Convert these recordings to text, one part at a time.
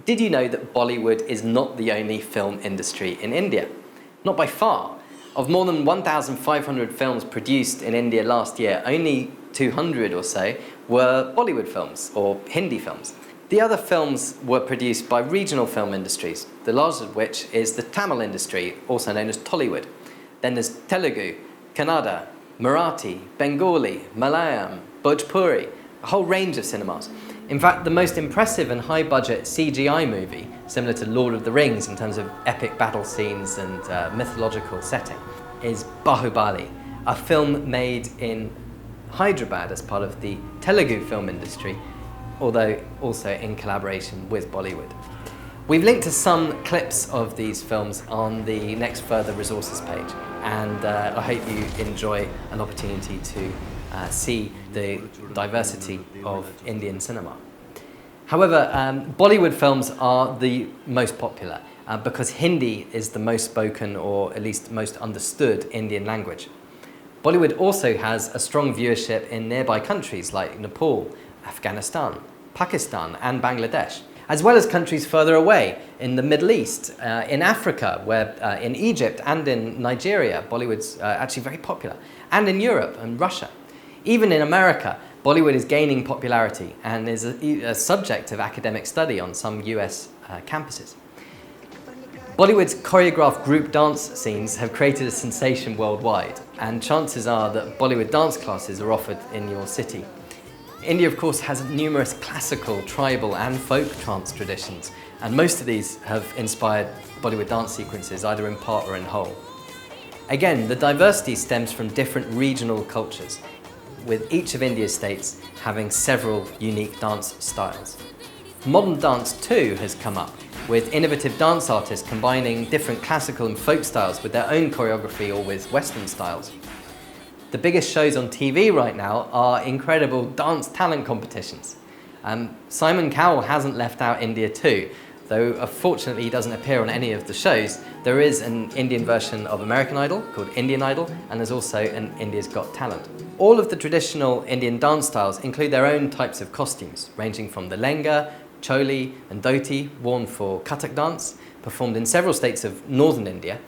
Did you know that Bollywood is not the only film industry in India? Not by far. Of more than 1,500 films produced in India last year, only 200 or so were Bollywood films or Hindi films. The other films were produced by regional film industries, the largest of which is the Tamil industry, also known as Tollywood. Then there's Telugu, Kannada, Marathi, Bengali, Malayalam, Bhojpuri, a whole range of cinemas. In fact, the most impressive and high-budget CGI movie, similar to Lord of the Rings in terms of epic battle scenes and mythological setting, is Baahubali, a film made in Hyderabad as part of the Telugu film industry, although also in collaboration with Bollywood. We've linked to some clips of these films on the next further resources page, and I hope you enjoy an opportunity to see the diversity of Indian cinema. However, Bollywood films are the most popular because Hindi is the most spoken, or at least most understood, Indian language. Bollywood also has a strong viewership in nearby countries like Nepal, Afghanistan, Pakistan and Bangladesh, as well as countries further away in the Middle East, in Africa, where in Egypt and in Nigeria, Bollywood's actually very popular, and in Europe and Russia. Even in America, Bollywood is gaining popularity and is a subject of academic study on some US campuses. Bollywood's choreographed group dance scenes have created a sensation worldwide, and chances are that Bollywood dance classes are offered in your city. India, of course, has numerous classical, tribal and folk trance traditions, and most of these have inspired Bollywood dance sequences, either in part or in whole. Again, the diversity stems from different regional cultures, with each of India's states having several unique dance styles. Modern dance too has come up, with innovative dance artists combining different classical and folk styles with their own choreography or with Western styles. The biggest shows on TV right now are incredible dance talent competitions. Simon Cowell hasn't left out India too, though unfortunately he doesn't appear on any of the shows. There is an Indian version of American Idol called Indian Idol, and there's also an India's Got Talent. All of the traditional Indian dance styles include their own types of costumes, ranging from the lenga, choli and dhoti, worn for Kathak dance, performed in several states of northern India,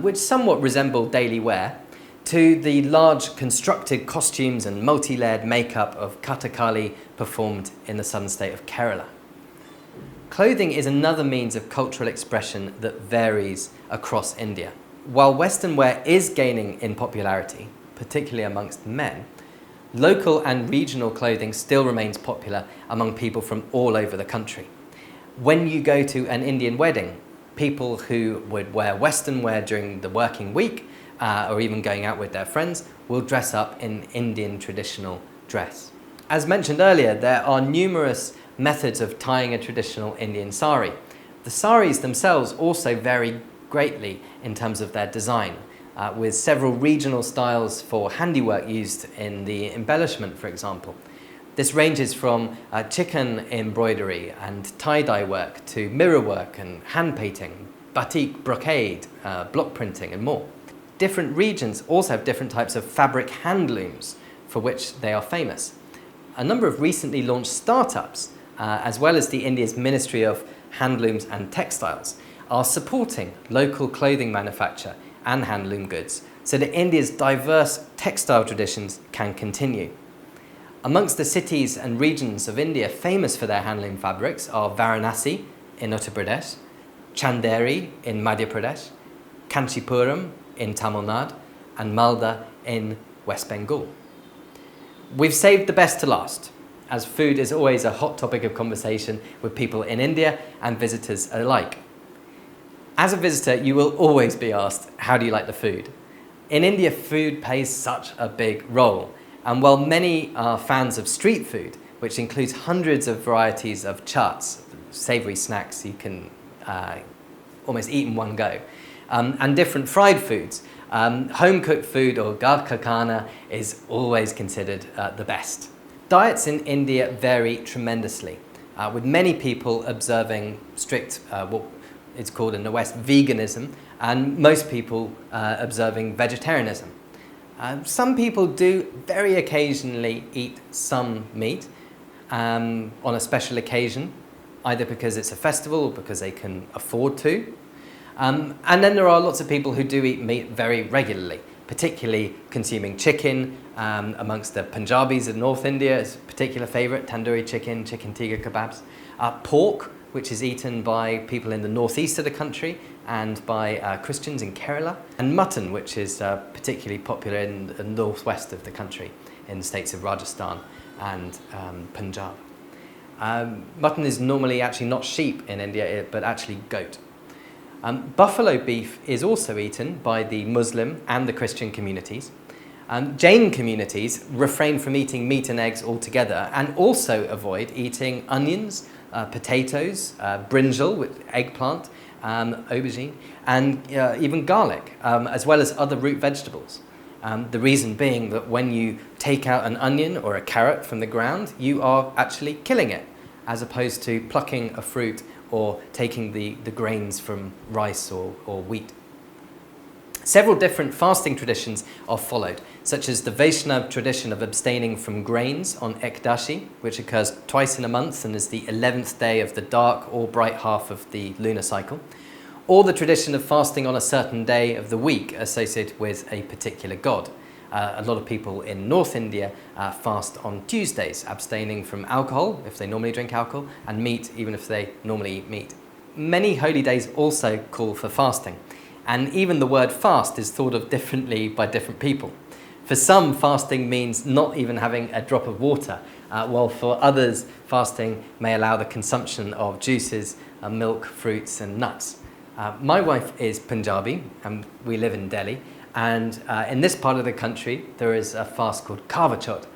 which somewhat resemble daily wear, to the large constructed costumes and multi-layered makeup of Kathakali performed in the southern state of Kerala. Clothing is another means of cultural expression that varies across India. While Western wear is gaining in popularity, particularly amongst men, local and regional clothing still remains popular among people from all over the country. When you go to an Indian wedding, people who would wear Western wear during the working week or even going out with their friends will dress up in Indian traditional dress. As mentioned earlier, there are numerous methods of tying a traditional Indian sari. The saris themselves also vary greatly in terms of their design, with several regional styles for handiwork used in the embellishment, for example. This ranges from chicken embroidery and tie-dye work to mirror work and hand painting, batik, brocade, block printing and more. Different regions also have different types of fabric handlooms for which they are famous. A number of recently launched startups, as well as the India's Ministry of Handlooms and Textiles, are supporting local clothing manufacture and handloom goods so that India's diverse textile traditions can continue. Amongst the cities and regions of India famous for their handloom fabrics are Varanasi in Uttar Pradesh, Chanderi in Madhya Pradesh, Kanchipuram in Tamil Nadu, and Malda in West Bengal. We've saved the best to last, as food is always a hot topic of conversation with people in India and visitors alike. As a visitor, you will always be asked, how do you like the food? In India, food plays such a big role, and while many are fans of street food, which includes hundreds of varieties of chaats, savoury snacks you can almost eat in one go, and different fried foods, home-cooked food or ghar ka khana is always considered the best. Diets in India vary tremendously, with many people observing strict, what is called in the West, veganism, and most people observing vegetarianism. Some people do very occasionally eat some meat on a special occasion. either because it's a festival or because they can afford to. And then there are lots of people who do eat meat very regularly, particularly consuming chicken. Amongst the Punjabis in North India, it's a particular favourite, tandoori chicken, chicken tikka kebabs. Pork, which is eaten by people in the northeast of the country and by Christians in Kerala. And mutton, which is particularly popular in the northwest of the country, in the states of Rajasthan and Punjab. Mutton is normally actually not sheep in India, but actually goat. Buffalo beef is also eaten by the Muslim and the Christian communities. Jain communities refrain from eating meat and eggs altogether and also avoid eating onions, potatoes, brinjal, with eggplant, aubergine, and even garlic, as well as other root vegetables. The reason being that when you take out an onion or a carrot from the ground, you are actually killing it, as opposed to plucking a fruit or taking the grains from rice or wheat. Several different fasting traditions are followed, such as the Vaishnav tradition of abstaining from grains on Ekdashi, which occurs twice in a month and is the 11th day of the dark or bright half of the lunar cycle, or the tradition of fasting on a certain day of the week associated with a particular god. A lot of people in North India fast on Tuesdays, abstaining from alcohol if they normally drink alcohol, and meat even if they normally eat meat. Many holy days also call for fasting, and even the word fast is thought of differently by different people. For some, fasting means not even having a drop of water, while for others, fasting may allow the consumption of juices, milk, fruits and nuts. My wife is Punjabi and we live in Delhi, and in this part of the country there is a fast called Karwa Chauth,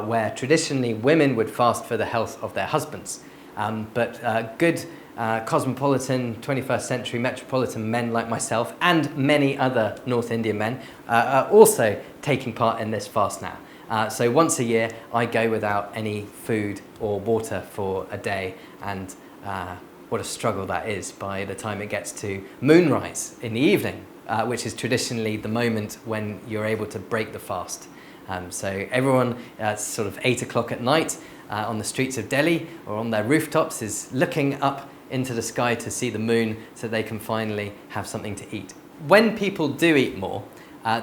where traditionally women would fast for the health of their husbands. But good cosmopolitan 21st century metropolitan men like myself and many other North Indian men are also taking part in this fast now. So once a year I go without any food or water for a day, and what a struggle that is by the time it gets to moonrise in the evening, which is traditionally the moment when you're able to break the fast. So everyone sort of 8 o'clock at night on the streets of Delhi or on their rooftops is looking up into the sky to see the moon so they can finally have something to eat. When people do eat more,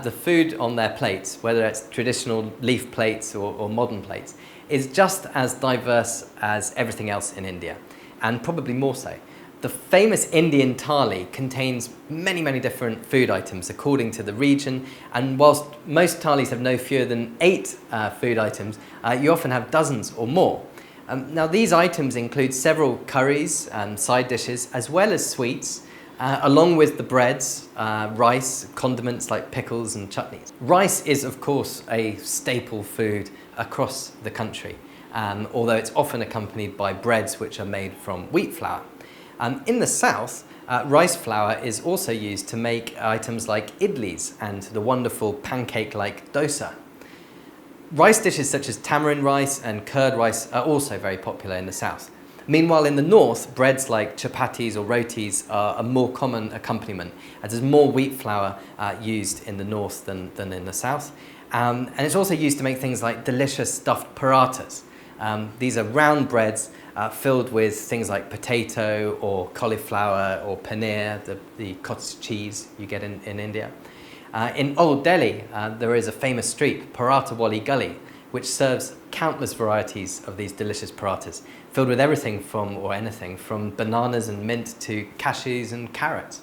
the food on their plates, whether it's traditional leaf plates or modern plates, is just as diverse as everything else in India, and probably more so. The famous Indian thali contains many, many different food items according to the region, and whilst most thalis have no fewer than 8 food items, you often have dozens or more. Now these items include several curries and side dishes, as well as sweets, along with the breads, rice, condiments like pickles and chutneys. Rice is of course a staple food across the country, although it's often accompanied by breads which are made from wheat flour. In the south, rice flour is also used to make items like idlis and the wonderful pancake-like dosa. Rice dishes such as tamarind rice and curd rice are also very popular in the south. Meanwhile, in the north, breads like chapatis or rotis are a more common accompaniment, as there's more wheat flour used in the north than in the south. And it's also used to make things like delicious stuffed parathas. These are round breads filled with things like potato or cauliflower or paneer, the cottage cheese you get in India. In Old Delhi, there is a famous street, Paratha Wali Gully, which serves countless varieties of these delicious parathas, filled with everything from bananas and mint to cashews and carrots.